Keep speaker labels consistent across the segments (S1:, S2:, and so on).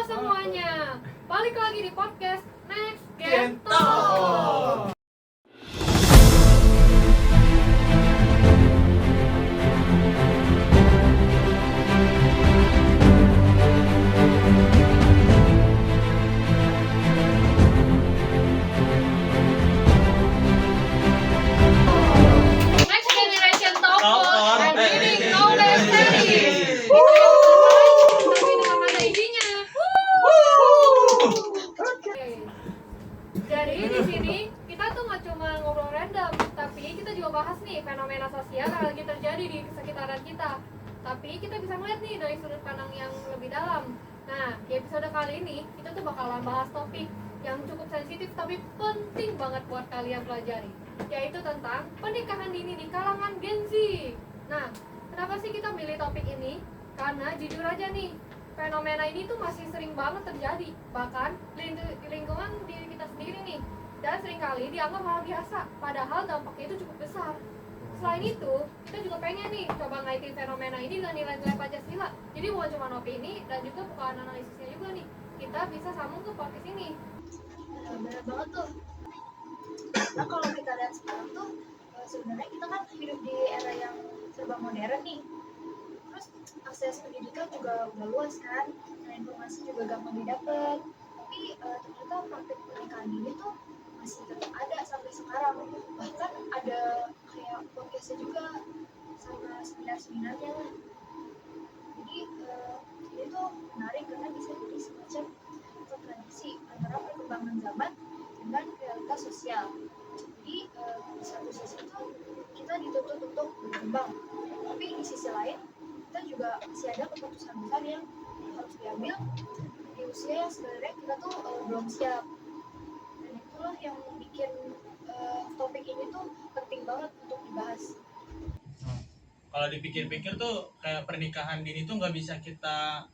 S1: semuanya, balik lagi di podcast Next Gen
S2: Talk.
S1: Talk. Next Generation Talk and Reading Knowledge Series. Tapi dengan ada isinya. Oke. Jadi di sini kita tuh nggak cuma ngobrol random, tapi kita juga bahas nih fenomena sosial yang lagi terjadi di sekitaran kita. Tapi kita bisa melihat nih dari sudut pandang yang lebih dalam. Nah, di episode kali ini kita tuh bakalan bahas topik yang cukup sensitif tapi penting banget buat kalian pelajari, yaitu tentang pernikahan dini di kalangan Gen Z. Nah, kenapa sih kita milih topik ini? Karena jujur aja nih, fenomena ini tuh masih sering banget terjadi, bahkan di lingkungan diri kita sendiri nih, dan seringkali dianggap hal biasa, padahal dampaknya itu cukup besar. Selain itu, kita juga pengen nih coba ngaitin fenomena ini dengan nilai-nilai Pancasila. Jadi bukan cuma opini dan juga bukan analisisnya juga nih, kita bisa sambung ke podcast ini.
S3: Benar banget tuh. Nah kalau kita lihat sekarang tuh sebenarnya kita kan hidup di era yang serba modern nih. Terus akses pendidikan juga udah luas kan, dan informasi juga gampang didapat. Tapi ternyata praktik pernikahan dini tuh masih tetap ada sampai sekarang. Bahkan ada kayak podcastnya juga sama seminar-seminarnya. Jadi ini tuh menarik karena bisa jadi semacam kontradiksi antara perkembangan zaman dengan realitas sosial. Jadi di satu sisi itu kita dituntut untuk berkembang, tapi di sisi lain kita juga masih ada keputusan besar yang harus diambil di usia yang sebenarnya kita tuh belum siap. Dan itulah yang bikin topik ini tuh penting banget untuk dibahas.
S2: Kalau dipikir-pikir tuh kayak pernikahan dini tuh nggak bisa kita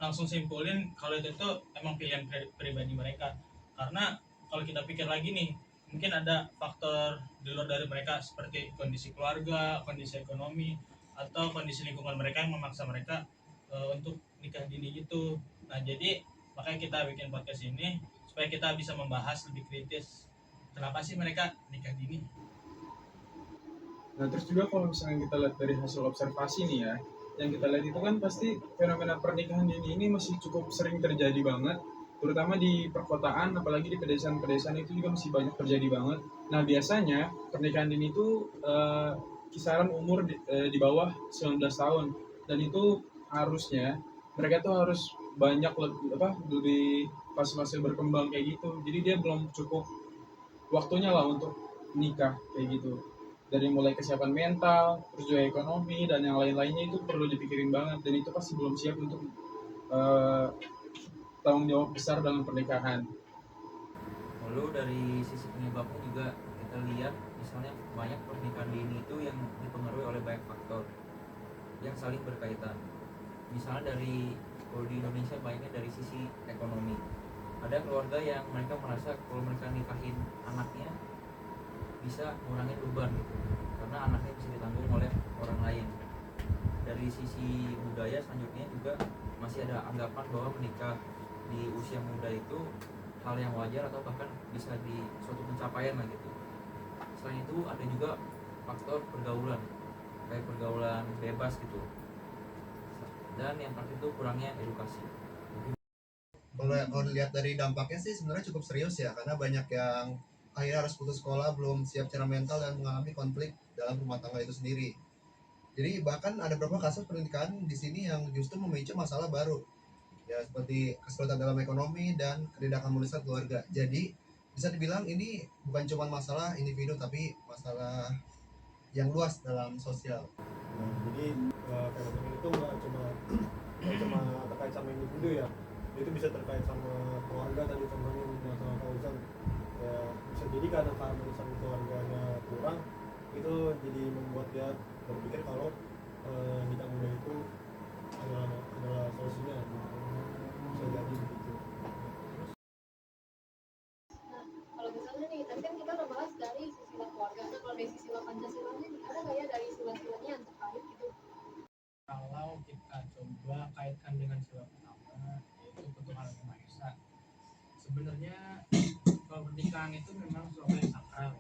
S2: langsung simpulin kalau itu tuh emang pilihan pribadi mereka. Karena kalau kita pikir lagi nih, mungkin ada faktor di luar dari mereka seperti kondisi keluarga, kondisi ekonomi, atau kondisi lingkungan mereka yang memaksa mereka untuk nikah dini gitu. Nah jadi makanya kita bikin podcast ini supaya kita bisa membahas lebih kritis kenapa sih mereka nikah dini.
S4: Nah terus juga kalau misalnya kita lihat dari hasil observasi nih ya, yang kita lihat itu kan pasti fenomena pernikahan dini ini masih cukup sering terjadi banget, terutama di perkotaan, apalagi di pedesaan-pedesaan itu juga masih banyak terjadi banget. Nah biasanya pernikahan dini itu kisaran umur di bawah 19 tahun, dan itu harusnya mereka tuh harus banyak lebih fase-fase berkembang kayak gitu, jadi dia belum cukup waktunya lah untuk nikah kayak gitu, dari mulai kesiapan mental, terus juga ekonomi dan yang lain-lainnya itu perlu dipikirin banget, dan itu pasti belum siap untuk uh, tanggung jawab besar dalam pernikahan.
S5: Lalu dari sisi penyebabnya juga kita lihat misalnya banyak pernikahan dini itu yang dipengaruhi oleh banyak faktor yang saling berkaitan. Misalnya kalau di Indonesia banyaknya dari sisi ekonomi. Ada keluarga yang mereka merasa kalau mereka nikahin anaknya bisa ngurangin beban gitu, karena anaknya bisa ditanggung oleh orang lain. Dari sisi budaya selanjutnya juga masih ada anggapan bahwa menikah di usia muda itu hal yang wajar atau bahkan bisa di suatu pencapaian lah gitu. Selain itu ada juga faktor pergaulan, kayak pergaulan bebas gitu. Dan yang terakhir itu kurangnya edukasi.
S6: Kalau dilihat dari dampaknya sih sebenarnya cukup serius ya, karena banyak yang akhirnya harus putus sekolah, belum siap secara mental dan mengalami konflik dalam rumah tangga itu sendiri. Jadi bahkan ada beberapa kasus pernikahan di sini yang justru memicu masalah baru, ya seperti kesulitan dalam ekonomi dan ketidakharmonisan keluarga. Jadi bisa dibilang ini bukan cuma masalah individu tapi masalah yang luas dalam sosial.
S7: Nah, jadi fenomena itu nggak cuma terkait sama individu ya, itu bisa terkait sama keluarga tadi contohnya masalah Fauzan ya, bisa jadi karena keharmonisan keluarganya kurang, itu jadi membuat dia berpikir kalau nikah muda itu adalah solusinya, bisa jadi begitu.
S1: Nah, kalau misalnya nih, tadi kan kita udah bahas dari sila keluarga. Nah, kalau dari sila Pancasilanya nih, ada nggak ya dari sila-silanya yang terkait gitu?
S2: Kalau kita coba kaitkan dengan sila pertama, yaitu ketuhanan
S8: sebenarnya kalau pernikahan itu memang sesuatu yang sakral,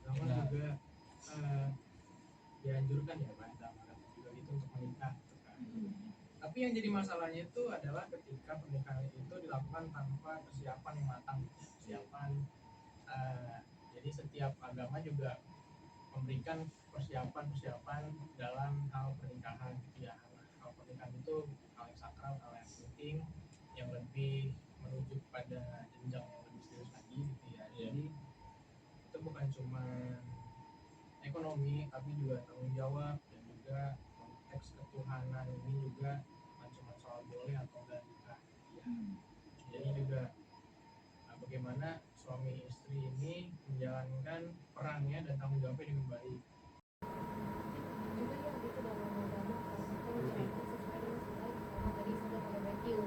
S8: namun juga dianjurkan ya Pak dalam agama juga itu untuk menikah gitu kan. Tapi yang jadi masalahnya itu adalah ketika pernikahan itu dilakukan tanpa persiapan yang matang, persiapan jadi setiap agama juga memberikan persiapan dalam hal pernikahan gitu ya. Hal pernikahan itu hal yang sakral, hal yang penting, yang lebih menuju pada jenjang yang lebih serius lagi gitu ya. Jadi itu bukan cuma ekonomi tapi juga tanggung jawab dan juga konteks ketuhanan ini juga bukan cuma soal boleh atau enggak nikah ya. Jadi juga bagaimana suami istri ini menjalankan perannya dan tanggung jawabnya dengan baik.
S1: Juga ya gitu dalam agama kalau kita menjalankan sesuai dengan segala agama tadi sudah pada review.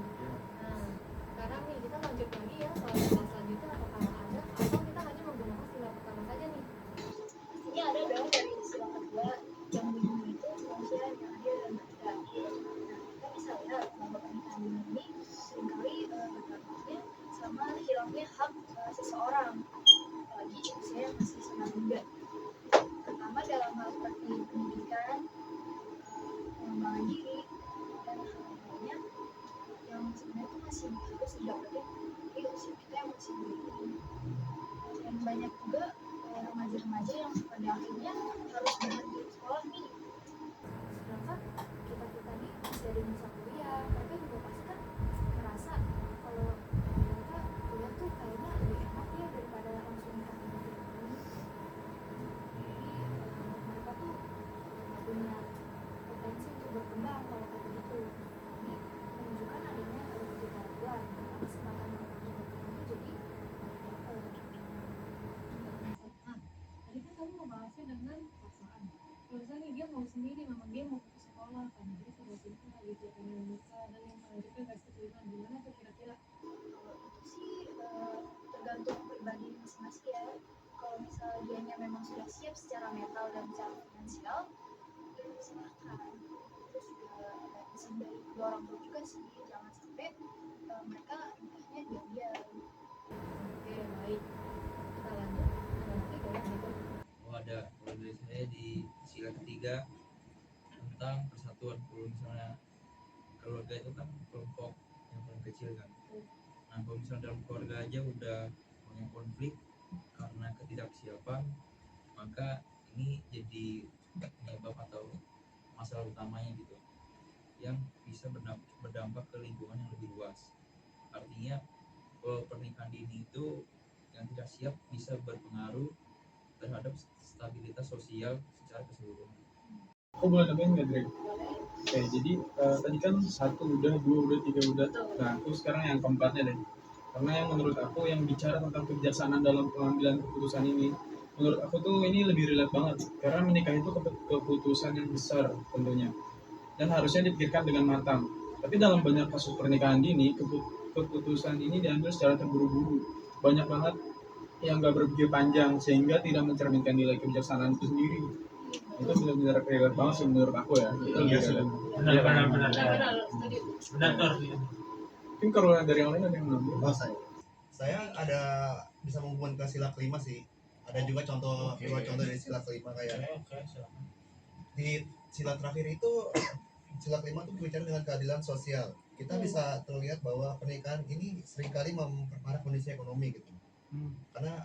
S1: Nah, sekarang nih kita lanjut lagi ya soal sila selanjutnya, apakah ada atau kita hanya menggunakan sila pertama saja nih?
S3: Pastinya ada dong dari sila kedua yang bunyinya itu manusia yang adil dan beradab. Nah, kita bisa lihat bahwa pernikahan ini seringkali berdampaknya sama hilangnya hak seseorang, apalagi usia yang masih sangat muda. Terutama dalam hal seperti pendidikan, pengembangan diri, dan hal lainnya yang sebenarnya itu masih harus didapetin di usia kita yang masih muda ini. Dan banyak juga remaja-remaja yang pada akhirnya harus berhenti sekolah nih.
S1: Sedangkan kita nih masih ada masa kuliah, mereka juga pasti kan ngerasa kalau mereka kuliah tuh kayaknya lebih enak ya daripada langsung nikah gitu. Jadi mereka tuh nggak punya potensi untuk berkembang kalau kayak gitu. Ini menunjukkan adanya ketidakadilan karena kesempatan mereka untuk berkembang itu jadi nah, tadi kan kamu membahasnya dengan pasangan. Kalau misalnya nih dia mau sendiri, memang dia mau ke sekolah kan, jadi sudah cinta gitu, pengen nikah dan yang melanjutkan garis keturunan, gimana tuh kira-kira?
S3: Kalau itu sih tergantung pribadi masing-masing ya. Kalau misalnya dianya memang sudah siap secara mental dan secara finansial, ya silahkan. Terus juga ada izin dari kedua orang tua juga sih, jangan sampai mereka nikahnya diam-diam.
S1: Oke, baik. Kita lanjut. Ada lagi kayak gitu.
S5: Oh ada, kalau dari saya di sila ketiga tentang persatuan. Kalau misalnya keluarga itu kan kelompok yang paling kecil kan. Nah kalau misalnya dalam keluarga aja udah banyak konflik karena ketidaksiapan, maka ini jadi penyebab atau masalah utamanya gitu, yang bisa berdampak ke lingkungan yang lebih luas. Artinya kalau pernikahan dini itu yang tidak siap bisa berpengaruh terhadap stabilitas sosial secara keseluruhan.
S4: Aku boleh nambahin nggak, Dre? Oke, jadi tadi kan 1 udah, 2 udah, 3 udah. Nah, aku sekarang yang keempatnya deh. Karena yang menurut aku yang bicara tentang kebijaksanaan dalam pengambilan keputusan ini, menurut aku tuh ini lebih relate banget. Karena menikah itu keputusan yang besar tentunya. Dan harusnya dipikirkan dengan matang. Tapi dalam banyak kasus pernikahan dini, keputusan ini diambil secara terburu-buru. Banyak banget yang nggak berpikir panjang sehingga tidak mencerminkan nilai kebijaksanaan itu sendiri. Itu benar-benar relate banget sih menurut aku ya. Itu lebih relate.
S2: Benar.
S1: Benar, setuju.
S2: Benar Tor.
S4: Mungkin kalau dari yang lain ada yang nambah.
S6: Oh, saya ada bisa menghubungkan ke sila kelima sih. Ada juga dua contoh dari sila kelima kayak
S2: Oke, silakan.
S6: di sila terakhir itu, sila kelima itu berbicara dengan keadilan sosial. Kita bisa terlihat bahwa pernikahan ini seringkali memperparah kondisi ekonomi gitu. Karena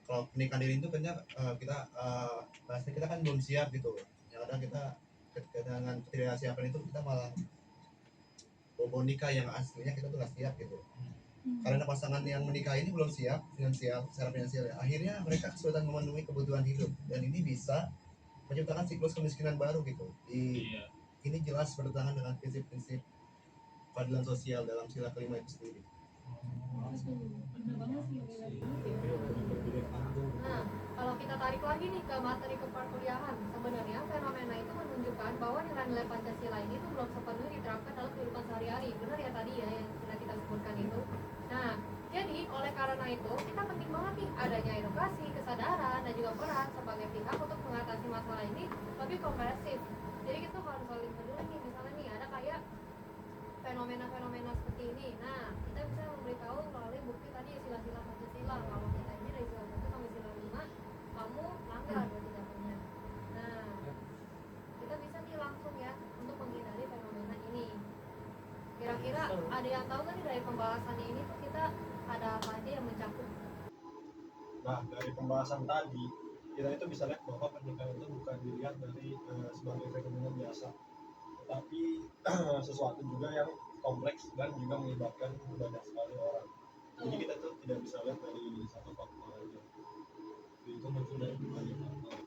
S6: kalau pernikahan dini itu kan kita bahasanya kita kan belum siap gitu. Yang ada kita dengan ketidaksiapan itu kita malah bobo nikah yang aslinya kita tuh nggak siap gitu. Karena pasangan yang menikah ini belum siap secara finansial ya. Akhirnya mereka kesulitan memenuhi kebutuhan hidup dan ini bisa menciptakan siklus kemiskinan baru gitu. Ini jelas bertentangan dengan prinsip-prinsip keadilan sosial dalam sila kelima itu sendiri.
S1: Benar banget sih, Nah, kalau kita tarik lagi nih ke materi keperkuliahan, sebenarnya fenomena itu menunjukkan bahwa nilai-nilai Pancasila ini tuh belum sepenuhnya diterapkan dalam kehidupan sehari-hari. Benar ya tadi ya yang sudah kita sebutkan itu. Nah, jadi oleh karena itu kita penting banget nih adanya edukasi, kesadaran dan juga peran sebagai pihak untuk mengatasi masalah ini lebih komprehensif. Jadi kita harus saling peduli nih, misalnya nih ada kayak fenomena-fenomena seperti ini. Nah, kita bisa memberitahu melalui bukti ada yang tahu kan dari pembahasannya ini tuh kita ada apa aja yang mencakup?
S7: Nah, dari pembahasan tadi, kita itu bisa lihat bahwa pernikahan itu bukan dilihat dari sebagai fenomena biasa, tetapi sesuatu juga yang kompleks dan juga melibatkan banyak sekali orang. Jadi kita tuh tidak bisa lihat dari satu faktor aja. Itu muncul dari berbagai faktor.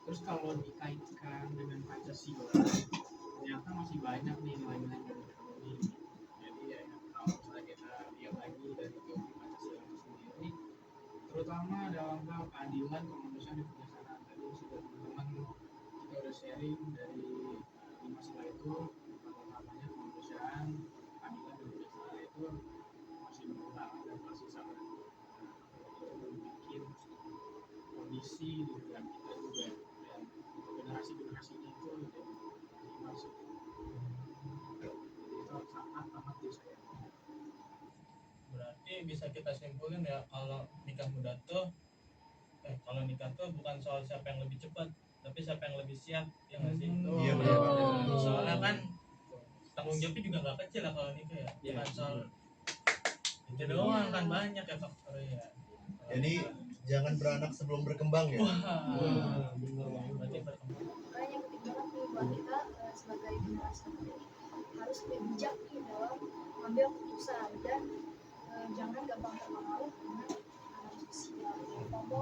S8: Terus kalau dikaitkan dengan Pancasila, ternyata masih banyak nih nilai-nilai yang ini. Jadi ya kalau misalnya kita lihat lagi dari teori Pancasila itu sendiri, terutama dalam hal keadilan, kemanusiaan, dan kebijaksanaan. Tadi sudah teman-teman kita udah sharing dari 5 sila itu, utamanya kemanusiaan, keadilan, dan kebijaksanaan itu masih berulang dan masih sangat bikin kondisi di negara kita juga dan generasi-generasi ini itu jadi masuk. Jadi itu sangat amat disayangkan.
S2: Berarti bisa kita simpulin ya kalau nikah muda tuh kalau nikah tuh bukan soal siapa yang lebih cepat, tapi siapa yang lebih siap, ya nggak sih?
S6: Iya, benar.
S2: Soalnya kan tanggung jawabnya juga nggak kecil lah kalau nikah ya. Bukan soal itu doang kan, banyak ya faktornya.
S6: Jadi jangan beranak sebelum berkembang ya.
S2: Wah, berarti berkembang.
S3: Makanya penting banget nih buat kita sebagai generasi muda ini harus lebih bijak nih dalam mengambil keputusan dan jangan gampang terpengaruh dengan anak usia FOMO.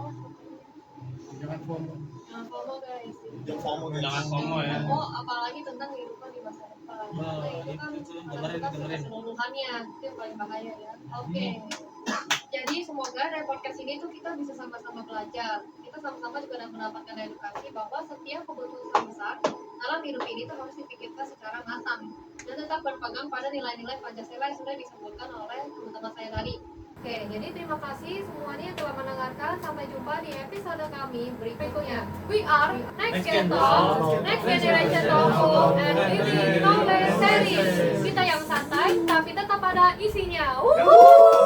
S8: Jangan FOMO.
S1: Jangan FOMO guys.
S2: Jangan FOMO ya.
S1: FOMO apalagi tentang kehidupan di masa depan. Nah, itu kan
S2: dengerin.
S1: keseluruhannya itu yang paling bahaya ya. Oke. Jadi semoga dari podcast ini tuh kita bisa sama-sama belajar. Kita sama-sama juga mendapatkan edukasi bahwa setiap keputusan besar dalam hidup ini tuh harus dipikirkan secara matang dan tetap berpegang pada nilai-nilai Pancasila yang sudah disebutkan oleh teman-teman saya tadi. Oke, jadi terima kasih semuanya yang telah mendengarkan. Sampai jumpa di episode kami berikutnya. We are Next Gen Talk, Next Generation Talk, and Living Knowledge Series. Kita yang santai, tapi tetap ada isinya. Woohoo!